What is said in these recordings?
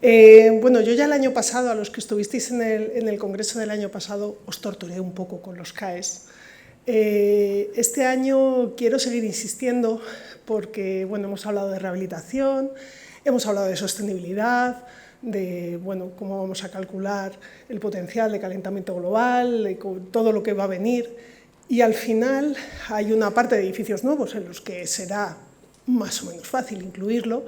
Bueno, yo ya el año pasado, a los que estuvisteis en el congreso del año pasado, os torturé un poco con los CAEs. Este año quiero seguir insistiendo porque, bueno, hemos hablado de rehabilitación, hemos hablado de sostenibilidad, de, bueno, cómo vamos a calcular el potencial de calentamiento global, de todo lo que va a venir. Y al final hay una parte de edificios nuevos en los que será más o menos fácil incluirlo,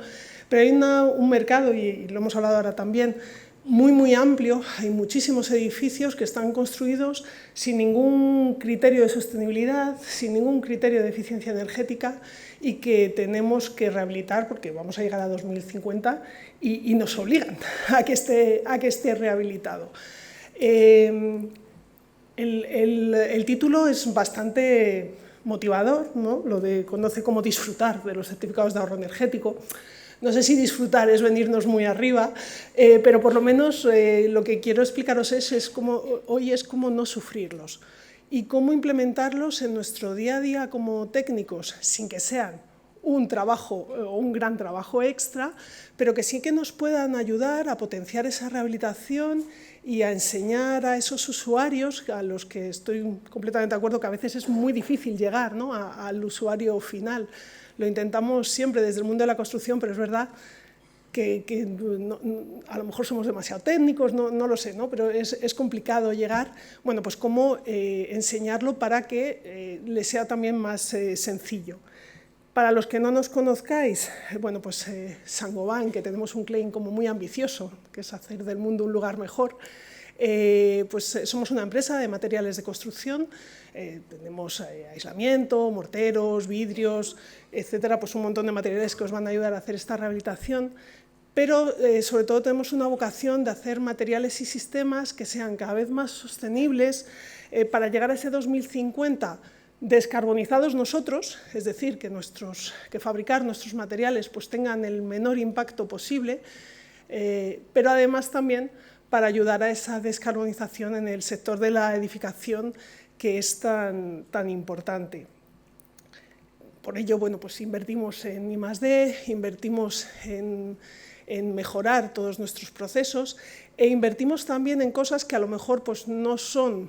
pero hay un mercado, y lo hemos hablado ahora también, muy amplio. Hay muchísimos edificios que están construidos sin ningún criterio de sostenibilidad, sin ningún criterio de eficiencia energética y que tenemos que rehabilitar porque vamos a llegar a 2050 y nos obligan a que esté rehabilitado. El título es bastante motivador, ¿no? Lo de conoce cómo disfrutar de los certificados de ahorro energético. No sé si disfrutar es venirnos muy arriba, pero por lo menos lo que quiero explicaros hoy es cómo no sufrirlos y cómo implementarlos en nuestro día a día como técnicos, sin que sean un trabajo o un gran trabajo extra, pero que sí que nos puedan ayudar a potenciar esa rehabilitación y a enseñar a esos usuarios, a los que estoy completamente de acuerdo que a veces es muy difícil llegar, ¿no?, al usuario final. Lo intentamos siempre desde el mundo de la construcción, pero es verdad que a lo mejor somos demasiado técnicos, no lo sé, ¿no? Pero es complicado llegar. Bueno, pues cómo enseñarlo para que les sea también más sencillo. Para los que no nos conozcáis, bueno, pues Saint-Gobain, que tenemos un claim como muy ambicioso, que es hacer del mundo un lugar mejor, pues somos una empresa de materiales de construcción, tenemos aislamiento, morteros, vidrios, etcétera, pues un montón de materiales que os van a ayudar a hacer esta rehabilitación, pero sobre todo tenemos una vocación de hacer materiales y sistemas que sean cada vez más sostenibles para llegar a ese 2050 descarbonizados nosotros, es decir, que fabricar nuestros materiales pues tengan el menor impacto posible, pero además también para ayudar a esa descarbonización en el sector de la edificación que es tan importante. Por ello, bueno, pues invertimos en I+D, invertimos en mejorar todos nuestros procesos e invertimos también en cosas que a lo mejor pues, no son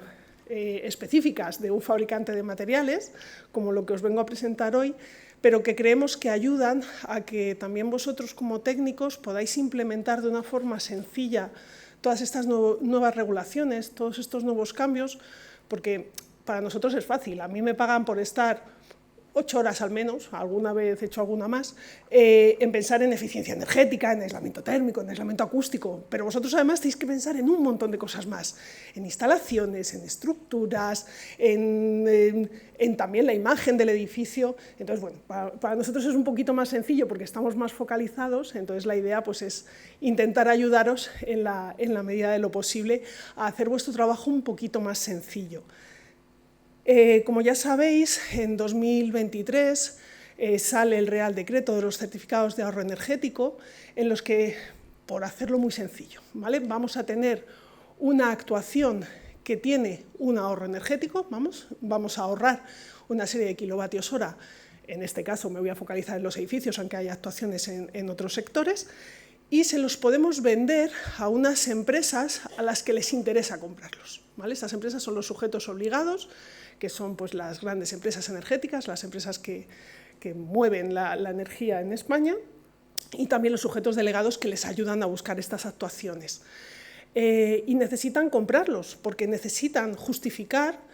específicas de un fabricante de materiales, como lo que os vengo a presentar hoy, pero que creemos que ayudan a que también vosotros como técnicos podáis implementar de una forma sencilla todas estas nuevas regulaciones, todos estos nuevos cambios, porque para nosotros es fácil. A mí me pagan por estar 8 horas al menos, alguna vez he hecho alguna más, en pensar en eficiencia energética, en aislamiento térmico, en aislamiento acústico, pero vosotros además tenéis que pensar en un montón de cosas más, en instalaciones, en estructuras, en también la imagen del edificio. Entonces, bueno, para nosotros es un poquito más sencillo porque estamos más focalizados, entonces la idea pues, es intentar ayudaros en la medida de lo posible a hacer vuestro trabajo un poquito más sencillo. Como ya sabéis, en 2023 sale el Real Decreto de los certificados de ahorro energético, en los que, por hacerlo muy sencillo, ¿vale?, vamos a tener una actuación que tiene un ahorro energético, vamos a ahorrar una serie de kilovatios hora, en este caso me voy a focalizar en los edificios, aunque hay actuaciones en otros sectores, y se los podemos vender a unas empresas a las que les interesa comprarlos, ¿vale? Estas empresas son los sujetos obligados, que son pues, las grandes empresas energéticas, las empresas que mueven la energía en España, y también los sujetos delegados que les ayudan a buscar estas actuaciones. Y necesitan comprarlos, porque necesitan justificar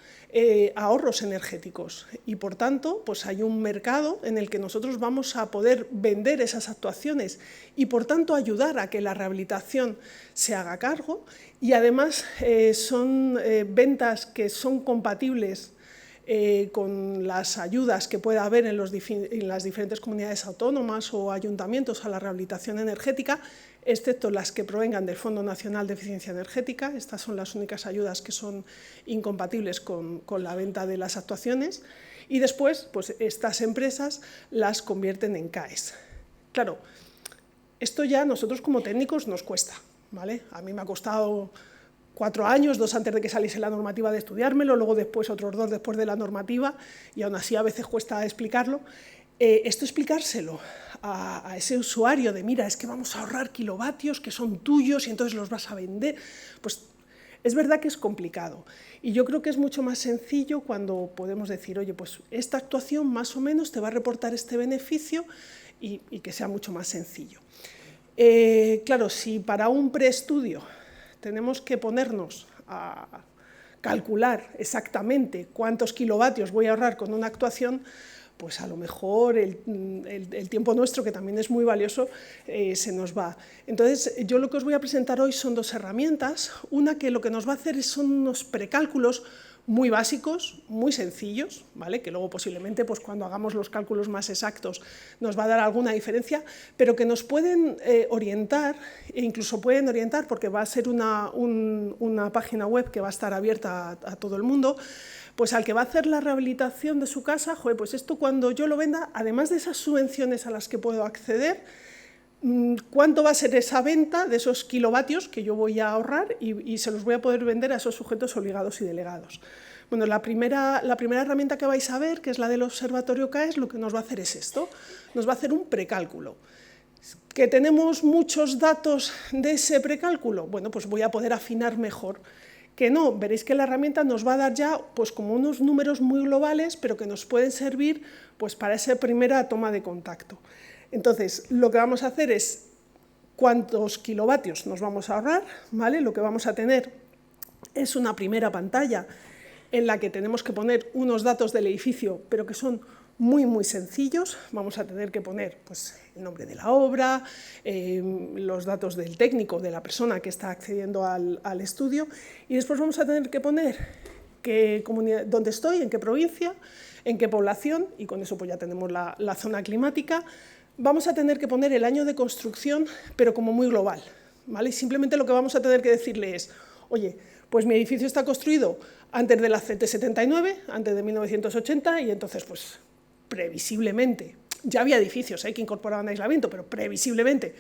ahorros energéticos y, por tanto, pues hay un mercado en el que nosotros vamos a poder vender esas actuaciones y, por tanto, ayudar a que la rehabilitación se haga cargo y, además, son ventas que son compatibles con las ayudas que pueda haber en las diferentes comunidades autónomas o ayuntamientos a la rehabilitación energética, excepto las que provengan del Fondo Nacional de Eficiencia Energética. Estas son las únicas ayudas que son incompatibles con la venta de las actuaciones. Y después, pues, estas empresas las convierten en CAEs. Claro, esto ya a nosotros como técnicos nos cuesta, ¿vale? A mí me ha costado 4 años, 2 antes de que saliese la normativa de estudiármelo, luego después otros 2 después de la normativa, y aún así a veces cuesta explicarlo. Esto explicárselo a ese usuario de, mira, es que vamos a ahorrar kilovatios que son tuyos y entonces los vas a vender, pues es verdad que es complicado. Y yo creo que es mucho más sencillo cuando podemos decir, oye, pues esta actuación más o menos te va a reportar este beneficio y que sea mucho más sencillo. Claro, si para un preestudio tenemos que ponernos a calcular exactamente cuántos kilovatios voy a ahorrar con una actuación, pues a lo mejor el tiempo nuestro, que también es muy valioso, se nos va. Entonces, yo lo que os voy a presentar hoy son dos herramientas. Una que lo que nos va a hacer son unos precálculos muy básicos, muy sencillos, ¿vale? Que luego posiblemente pues, cuando hagamos los cálculos más exactos nos va a dar alguna diferencia, pero que nos pueden orientar, e incluso pueden orientar, porque va a ser una página web que va a estar abierta a todo el mundo, pues al que va a hacer la rehabilitación de su casa, joder, pues esto cuando yo lo venda, además de esas subvenciones a las que puedo acceder, ¿cuánto va a ser esa venta de esos kilovatios que yo voy a ahorrar y se los voy a poder vender a esos sujetos obligados y delegados? Bueno, la primera herramienta que vais a ver, que es la del Observatorio CAES, lo que nos va a hacer es esto, nos va a hacer un precálculo. ¿Que tenemos muchos datos de ese precálculo? Bueno, pues voy a poder afinar mejor. Que no, veréis que la herramienta nos va a dar ya pues, como unos números muy globales, pero que nos pueden servir pues, para esa primera toma de contacto. Entonces, lo que vamos a hacer es cuántos kilovatios nos vamos a ahorrar, ¿vale? Lo que vamos a tener es una primera pantalla en la que tenemos que poner unos datos del edificio, pero que son muy, muy sencillos. Vamos a tener que poner pues, el nombre de la obra, los datos del técnico, de la persona que está accediendo al estudio, y después vamos a tener que poner dónde estoy, en qué provincia, en qué población, y con eso pues, ya tenemos la zona climática. Vamos a tener que poner el año de construcción, pero como muy global, ¿vale? Y simplemente lo que vamos a tener que decirle es, oye, pues mi edificio está construido antes de la CT79, antes de 1980, y entonces, pues, previsiblemente, ya había edificios que incorporaban aislamiento, pero previsiblemente,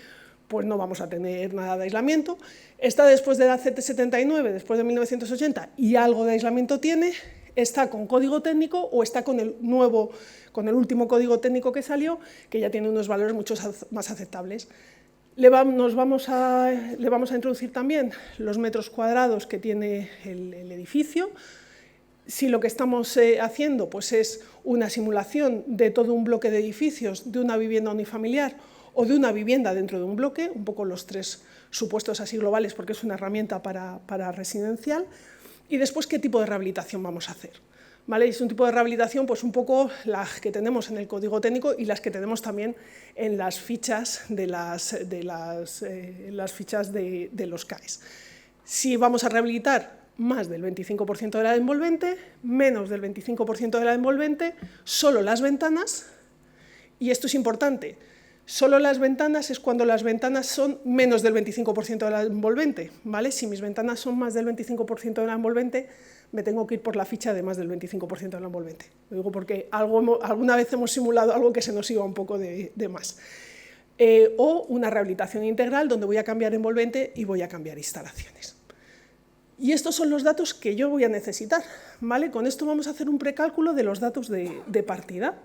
pues no vamos a tener nada de aislamiento. Está después de la CT79, después de 1980, y algo de aislamiento tiene, está con código técnico o está con el último código técnico que salió, que ya tiene unos valores mucho más aceptables. Le vamos a introducir también los metros cuadrados que tiene el edificio. Si lo que estamos haciendo pues, es una simulación de todo un bloque de edificios, de una vivienda unifamiliar o de una vivienda dentro de un bloque, un poco los tres supuestos así globales, porque es una herramienta para residencial. Y después, ¿qué tipo de rehabilitación vamos a hacer? ¿Vale? Es un tipo de rehabilitación, pues un poco las que tenemos en el código técnico y las que tenemos también en las fichas de los CAES. Si vamos a rehabilitar más del 25% de la envolvente, menos del 25% de la envolvente, solo las ventanas, y esto es importante, solo las ventanas es cuando las ventanas son menos del 25% de la envolvente, ¿vale? Si mis ventanas son más del 25% de la envolvente, me tengo que ir por la ficha de más del 25% de la envolvente. Lo digo porque alguna vez hemos simulado algo que se nos iba un poco de más. O una rehabilitación integral donde voy a cambiar envolvente y voy a cambiar instalaciones. Y estos son los datos que yo voy a necesitar, ¿vale? Con esto vamos a hacer un precálculo de los datos de partida.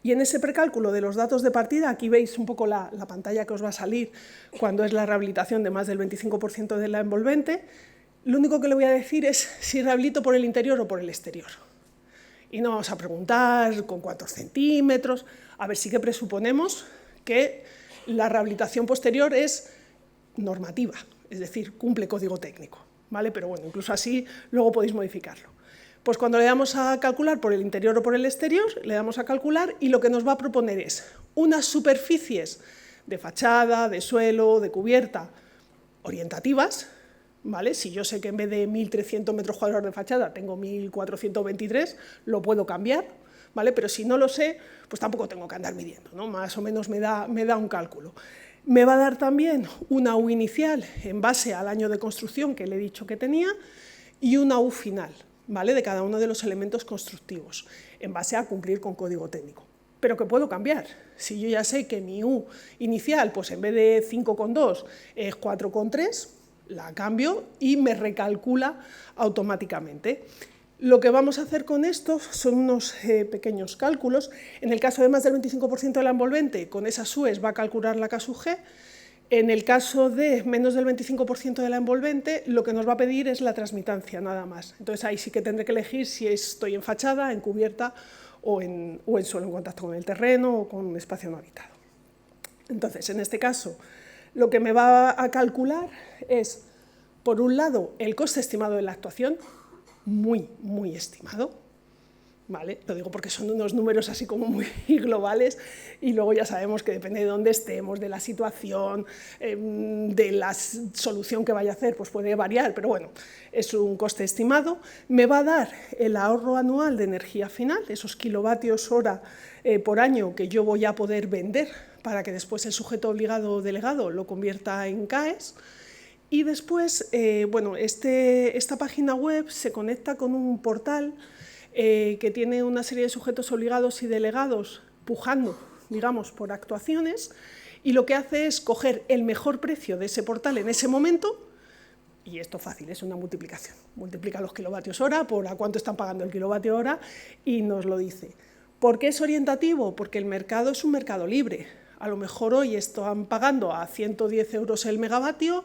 Y en ese precálculo de los datos de partida, aquí veis un poco la pantalla que os va a salir cuando es la rehabilitación de más del 25% de la envolvente. Lo único que le voy a decir es si rehabilito por el interior o por el exterior. Y no vamos a preguntar con cuántos centímetros. A ver, sí que presuponemos que la rehabilitación posterior es normativa, es decir, cumple código técnico, ¿vale? Pero bueno, incluso así luego podéis modificarlo. Pues cuando le damos a calcular por el interior o por el exterior, le damos a calcular y lo que nos va a proponer es unas superficies de fachada, de suelo, de cubierta, orientativas, ¿vale? Si yo sé que en vez de 1.300 metros cuadrados de fachada tengo 1.423, lo puedo cambiar, ¿vale? Pero si no lo sé, pues tampoco tengo que andar midiendo, ¿no? Más o menos me da un cálculo. Me va a dar también una U inicial en base al año de construcción que le he dicho que tenía y una U final, ¿vale? De cada uno de los elementos constructivos, en base a cumplir con código técnico. Pero que puedo cambiar. Si yo ya sé que mi U inicial, pues en vez de 5,2 es 4,3, la cambio y me recalcula automáticamente. Lo que vamos a hacer con esto son unos pequeños cálculos. En el caso de más del 25% de la envolvente, con esas SUEs va a calcular la K sub G. En el caso de menos del 25% de la envolvente, lo que nos va a pedir es la transmitancia, nada más. Entonces ahí sí que tendré que elegir si estoy en fachada, en cubierta o en suelo en contacto con el terreno o con un espacio no habitado. Entonces, en este caso, lo que me va a calcular es, por un lado, el coste estimado de la actuación, muy, muy estimado, ¿vale? Lo digo porque son unos números así como muy globales y luego ya sabemos que depende de dónde estemos, de la situación, de la solución que vaya a hacer, pues puede variar, pero bueno, es un coste estimado. Me va a dar el ahorro anual de energía final, esos kilovatios hora por año que yo voy a poder vender para que después el sujeto obligado o delegado lo convierta en CAEs. Y después, bueno, esta página web se conecta con un portal que tiene una serie de sujetos obligados y delegados pujando, digamos, por actuaciones, y lo que hace es coger el mejor precio de ese portal en ese momento, y esto fácil, es una multiplicación. Multiplica los kilovatios hora por a cuánto están pagando el kilovatio hora y nos lo dice. ¿Por qué es orientativo? Porque el mercado es un mercado libre. A lo mejor hoy están pagando a 110 euros el megavatio,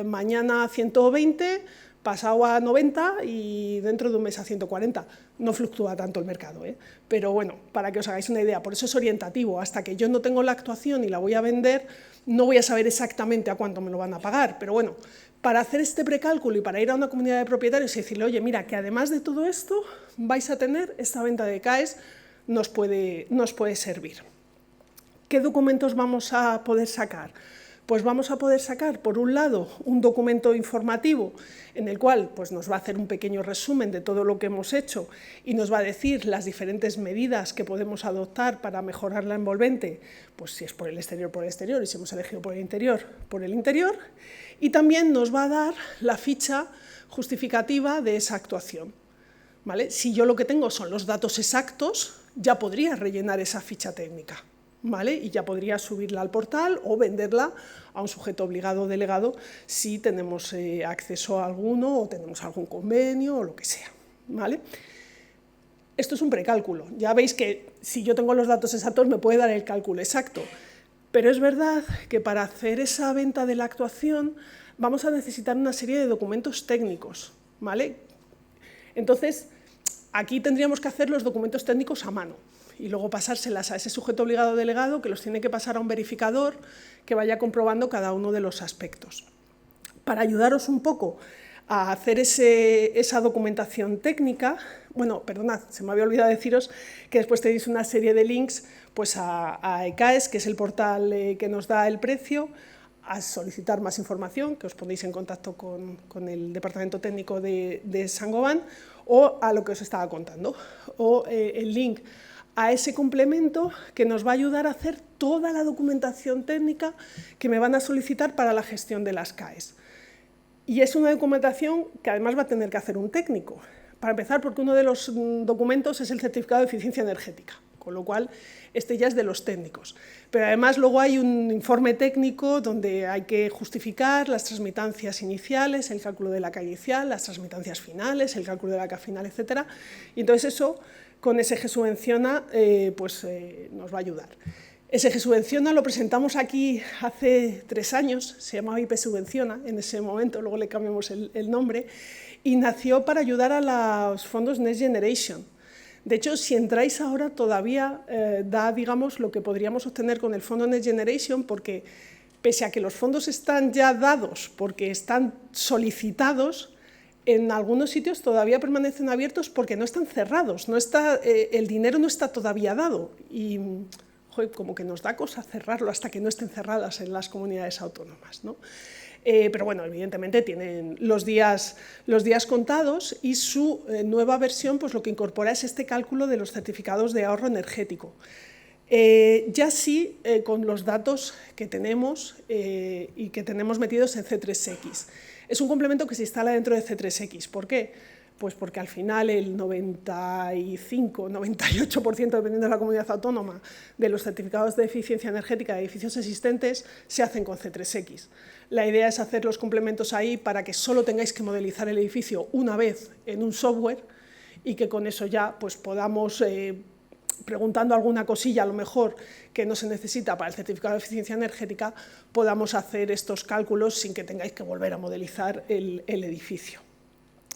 mañana a 120, pasado a 90 y dentro de un mes a 140. No fluctúa tanto el mercado, pero bueno, para que os hagáis una idea, por eso es orientativo. Hasta que yo no tengo la actuación y la voy a vender, no voy a saber exactamente a cuánto me lo van a pagar, pero bueno, para hacer este precálculo y para ir a una comunidad de propietarios y decirle, oye, mira, que además de todo esto vais a tener esta venta de CAEs, nos puede servir. ¿Qué documentos vamos a poder sacar? Pues vamos a poder sacar, por un lado, un documento informativo en el cual pues, nos va a hacer un pequeño resumen de todo lo que hemos hecho y nos va a decir las diferentes medidas que podemos adoptar para mejorar la envolvente, pues si es por el exterior, y si hemos elegido por el interior, y también nos va a dar la ficha justificativa de esa actuación, ¿vale? Si yo lo que tengo son los datos exactos, ya podría rellenar esa ficha técnica, ¿vale? Y ya podría subirla al portal o venderla a un sujeto obligado o delegado si tenemos acceso a alguno o tenemos algún convenio o lo que sea, ¿vale? Esto es un precálculo. Ya veis que si yo tengo los datos exactos me puede dar el cálculo exacto, pero es verdad que para hacer esa venta de la actuación vamos a necesitar una serie de documentos técnicos, ¿vale? Entonces, aquí tendríamos que hacer los documentos técnicos a mano y luego pasárselas a ese sujeto obligado o delegado que los tiene que pasar a un verificador que vaya comprobando cada uno de los aspectos. Para ayudaros un poco a hacer esa documentación técnica, bueno, perdonad, se me había olvidado deciros que después tenéis una serie de links pues, a ECAES, que es el portal que nos da el precio, a solicitar más información, que os ponéis en contacto con el departamento técnico de Saint-Gobain, o a lo que os estaba contando, o el link a ese complemento que nos va a ayudar a hacer toda la documentación técnica que me van a solicitar para la gestión de las CAEs. Y es una documentación que además va a tener que hacer un técnico. Para empezar, porque uno de los documentos es el certificado de eficiencia energética, con lo cual este ya es de los técnicos. Pero además luego hay un informe técnico donde hay que justificar las transmitancias iniciales, el cálculo de la K inicial, las transmitancias finales, el cálculo de la K final, etc. Y entonces eso, con SG Subvenciona, nos va a ayudar. SG Subvenciona lo presentamos aquí hace 3 años, se llamaba IP Subvenciona en ese momento, luego le cambiamos el nombre, y nació para ayudar a los fondos Next Generation. De hecho, si entráis ahora todavía da, digamos, lo que podríamos obtener con el fondo Next Generation, porque pese a que los fondos están ya dados, porque están solicitados, en algunos sitios todavía permanecen abiertos porque no están cerrados, el dinero no está todavía dado y joder, como que nos da cosa cerrarlo hasta que no estén cerradas en las comunidades autónomas, ¿no? Pero bueno, evidentemente tienen los días contados y su nueva versión pues lo que incorpora es este cálculo de los certificados de ahorro energético. Ya sí, con los datos que tenemos y que tenemos metidos en C3X. Es un complemento que se instala dentro de C3X. ¿Por qué? Pues porque al final el 95, 98%, dependiendo de la comunidad autónoma, de los certificados de eficiencia energética de edificios existentes se hacen con C3X. La idea es hacer los complementos ahí para que solo tengáis que modelizar el edificio una vez en un software y que con eso ya pues, podamos, preguntando alguna cosilla a lo mejor que no se necesita para el certificado de eficiencia energética, podamos hacer estos cálculos sin que tengáis que volver a modelizar el edificio.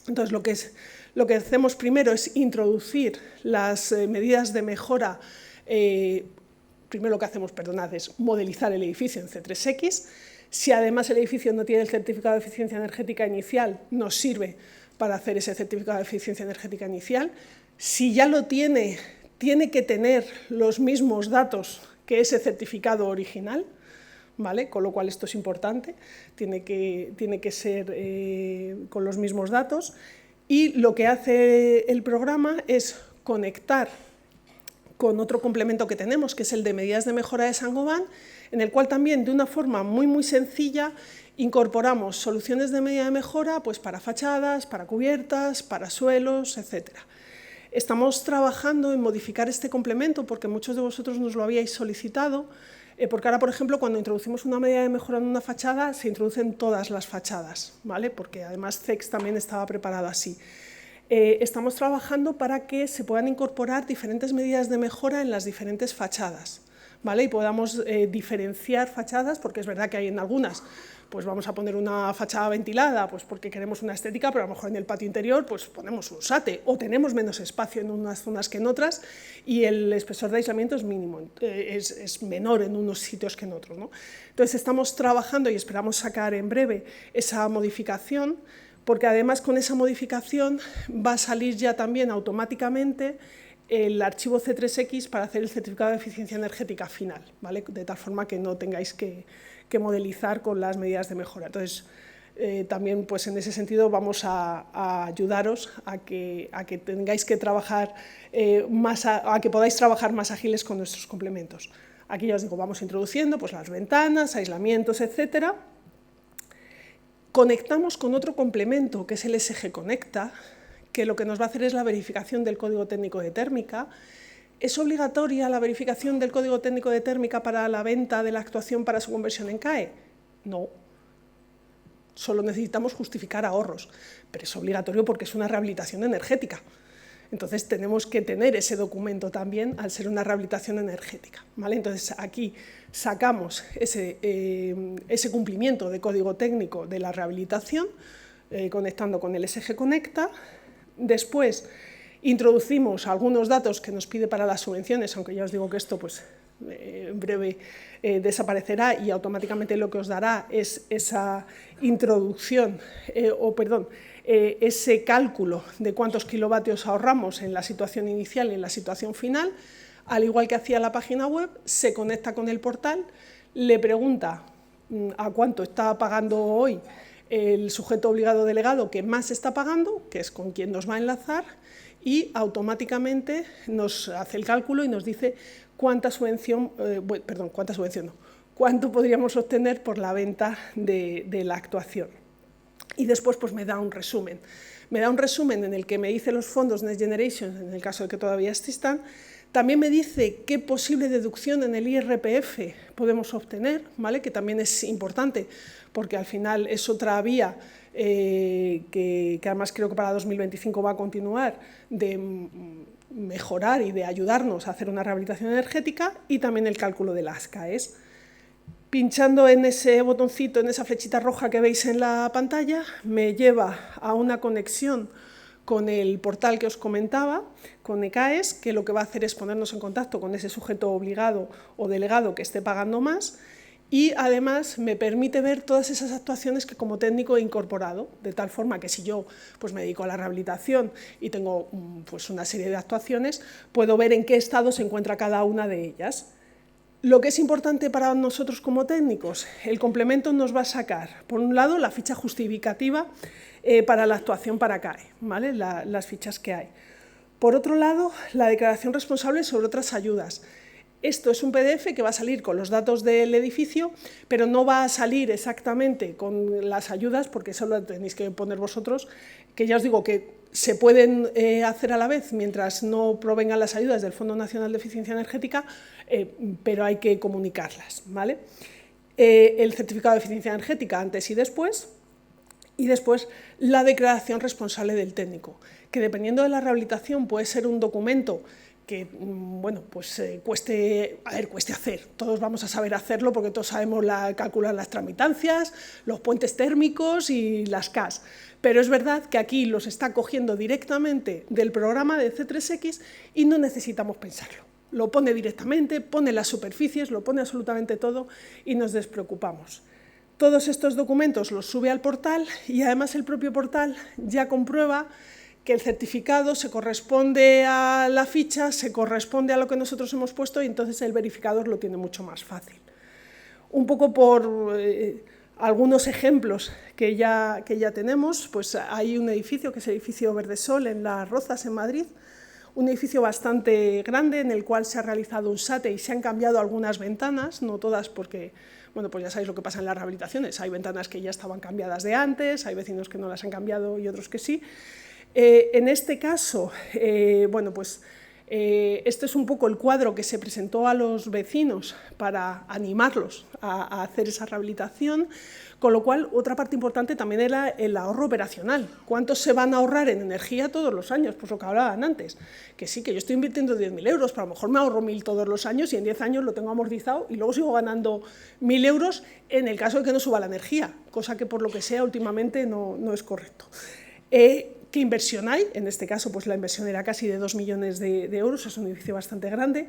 Entonces, lo que hacemos primero es introducir las medidas de mejora. Primero lo que hacemos, perdonad, es modelizar el edificio en C3X. Si además el edificio no tiene el certificado de eficiencia energética inicial, nos sirve para hacer ese certificado de eficiencia energética inicial. Si ya lo tiene, tiene que tener los mismos datos que ese certificado original, ¿vale? Con lo cual esto es importante, tiene que ser con los mismos datos. Y lo que hace el programa es conectar con otro complemento que tenemos, que es el de medidas de mejora de Saint-Gobain, en el cual también de una forma muy sencilla incorporamos soluciones de medida de mejora pues, para fachadas, para cubiertas, para suelos, etc. Estamos trabajando en modificar este complemento porque muchos de vosotros nos lo habíais solicitado, porque ahora, por ejemplo, cuando introducimos una medida de mejora en una fachada, se introducen todas las fachadas, ¿vale? Porque además CEX también estaba preparado así. Estamos trabajando para que se puedan incorporar diferentes medidas de mejora en las diferentes fachadas, ¿vale? Y podamos diferenciar fachadas, porque es verdad que hay en algunas, pues vamos a poner una fachada ventilada, pues porque queremos una estética, pero a lo mejor en el patio interior pues ponemos un SATE, o tenemos menos espacio en unas zonas que en otras, y el espesor de aislamiento es mínimo, es menor en unos sitios que en otros, ¿no? Entonces estamos trabajando y esperamos sacar en breve esa modificación, porque además con esa modificación va a salir ya también automáticamente el archivo C3X para hacer el certificado de eficiencia energética final, ¿vale? De tal forma que no tengáis que modelizar con las medidas de mejora. Entonces, también pues, en ese sentido vamos a ayudaros a que tengáis que trabajar a que podáis trabajar más ágiles con nuestros complementos. Aquí ya os digo, vamos introduciendo pues, las ventanas, aislamientos, etcétera. Conectamos con otro complemento, que es el SG Conecta, que lo que nos va a hacer es la verificación del código técnico de térmica. ¿Es obligatoria la verificación del código técnico de térmica para la venta de la actuación para su conversión en CAE? No. Solo necesitamos justificar ahorros, pero es obligatorio porque es una rehabilitación energética. Entonces tenemos que tener ese documento también al ser una rehabilitación energética, ¿vale? Entonces aquí sacamos ese cumplimiento de código técnico de la rehabilitación, conectando con el SG Conecta. Después introducimos algunos datos que nos pide para las subvenciones, aunque ya os digo que esto pues, en breve desaparecerá y automáticamente lo que os dará es esa introducción, ese cálculo de cuántos kilovatios ahorramos en la situación inicial y en la situación final, al igual que hacía la página web, se conecta con el portal, le pregunta a cuánto está pagando hoy el sujeto obligado delegado que más está pagando, que es con quien nos va a enlazar, y automáticamente nos hace el cálculo y nos dice cuánto podríamos obtener por la venta de la actuación. Y después pues, me da un resumen. Me da un resumen en el que me dice los fondos Next Generation, en el caso de que todavía existan. También me dice qué posible deducción en el IRPF podemos obtener, ¿vale? Que también es importante, porque al final es otra vía que además creo que para 2025 va a continuar, de mejorar y de ayudarnos a hacer una rehabilitación energética, y también el cálculo de las CAEs. Pinchando en ese botoncito, en esa flechita roja que veis en la pantalla, me lleva a una conexión con el portal que os comentaba, con ECAES, que lo que va a hacer es ponernos en contacto con ese sujeto obligado o delegado que esté pagando más, y además me permite ver todas esas actuaciones que como técnico he incorporado, de tal forma que si yo pues, me dedico a la rehabilitación y tengo pues, una serie de actuaciones, puedo ver en qué estado se encuentra cada una de ellas. Lo que es importante para nosotros como técnicos, el complemento nos va a sacar, por un lado, la ficha justificativa para la actuación para CAE, ¿vale? Las fichas que hay. Por otro lado, la declaración responsable sobre otras ayudas. Esto es un PDF que va a salir con los datos del edificio, pero no va a salir exactamente con las ayudas, porque eso lo tenéis que poner vosotros, que ya os digo que se pueden hacer a la vez mientras no provengan las ayudas del Fondo Nacional de Eficiencia Energética, pero hay que comunicarlas, ¿vale? El certificado de eficiencia energética antes y después, Y después, la declaración responsable del técnico, que dependiendo de la rehabilitación puede ser un documento que bueno, pues, cueste hacer. Todos vamos a saber hacerlo porque todos sabemos calcular las tramitancias, los puentes térmicos y las CAS. Pero es verdad que aquí los está cogiendo directamente del programa de C3X y no necesitamos pensarlo. Lo pone directamente, pone las superficies, lo pone absolutamente todo y nos despreocupamos. Todos estos documentos los sube al portal y además el propio portal ya comprueba que el certificado se corresponde a la ficha, se corresponde a lo que nosotros hemos puesto y entonces el verificador lo tiene mucho más fácil. Un poco por algunos ejemplos que ya tenemos, pues hay un edificio que es el edificio Verdesol en Las Rozas, en Madrid, un edificio bastante grande en el cual se ha realizado un SATE y se han cambiado algunas ventanas, no todas porque, bueno, pues ya sabéis lo que pasa en las rehabilitaciones, hay ventanas que ya estaban cambiadas de antes, hay vecinos que no las han cambiado y otros que sí. En este caso, bueno, pues este es un poco el cuadro que se presentó a los vecinos para animarlos a hacer esa rehabilitación, con lo cual otra parte importante también era el ahorro operacional. ¿Cuánto se van a ahorrar en energía todos los años? Pues lo que hablaban antes, que sí, que yo estoy invirtiendo 10.000 euros, pero a lo mejor me ahorro 1.000 todos los años y en 10 años lo tengo amortizado y luego sigo ganando 1.000 euros en el caso de que no suba la energía, cosa que por lo que sea últimamente no es correcto. ¿Qué inversión hay? En este caso, pues la inversión era casi de 2 millones de euros, es un edificio bastante grande.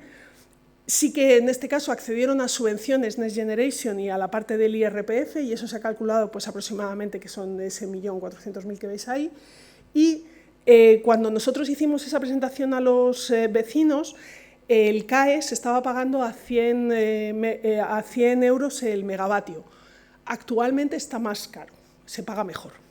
Sí que en este caso accedieron a subvenciones Next Generation y a la parte del IRPF, y eso se ha calculado pues aproximadamente que son ese 1.400.000 que veis ahí. Y cuando nosotros hicimos esa presentación a los vecinos, el CAE se estaba pagando a 100 euros el megavatio. Actualmente está más caro, se paga mejor.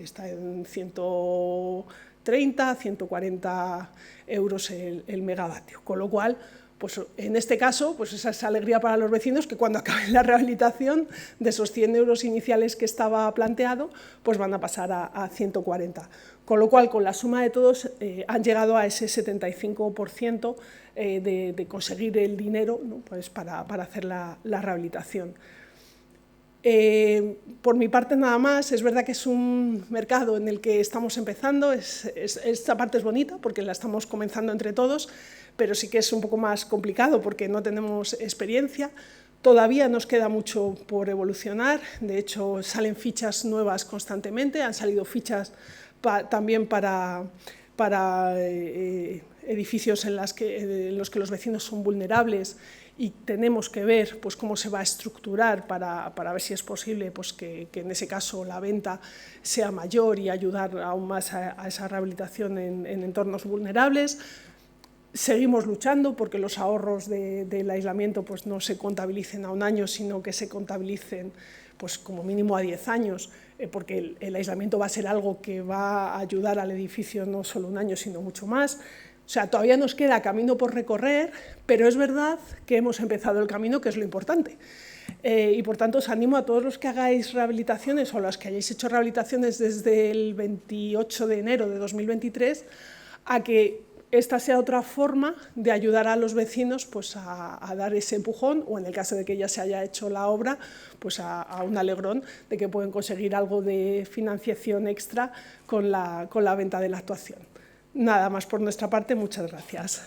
Está en 130, 140 euros el megavatio, con lo cual, pues en este caso, pues esa es alegría para los vecinos que cuando acabe la rehabilitación de esos 100 euros iniciales que estaba planteado, pues van a pasar a 140. Con lo cual, con la suma de todos, han llegado a ese 75% de conseguir el dinero, ¿no? Pues para hacer la rehabilitación. Por mi parte nada más, es verdad que es un mercado en el que estamos empezando, esta parte es bonita porque la estamos comenzando entre todos, pero sí que es un poco más complicado porque no tenemos experiencia, todavía nos queda mucho por evolucionar, de hecho salen fichas nuevas constantemente, han salido fichas también para edificios en los que los vecinos son vulnerables y tenemos que ver pues, cómo se va a estructurar para ver si es posible pues, que en ese caso la venta sea mayor y ayudar aún más a esa rehabilitación en entornos vulnerables. Seguimos luchando porque los ahorros del aislamiento pues, no se contabilicen a un año, sino que se contabilicen pues, como mínimo a 10 años, porque el aislamiento va a ser algo que va a ayudar al edificio no solo un año, sino mucho más. O sea, todavía nos queda camino por recorrer, pero es verdad que hemos empezado el camino, que es lo importante. Y por tanto os animo a todos los que hagáis rehabilitaciones o los que hayáis hecho rehabilitaciones desde el 28 de enero de 2023 a que esta sea otra forma de ayudar a los vecinos pues, a dar ese empujón o en el caso de que ya se haya hecho la obra, pues a un alegrón de que pueden conseguir algo de financiación extra con la venta de la actuación. Nada más por nuestra parte, muchas gracias.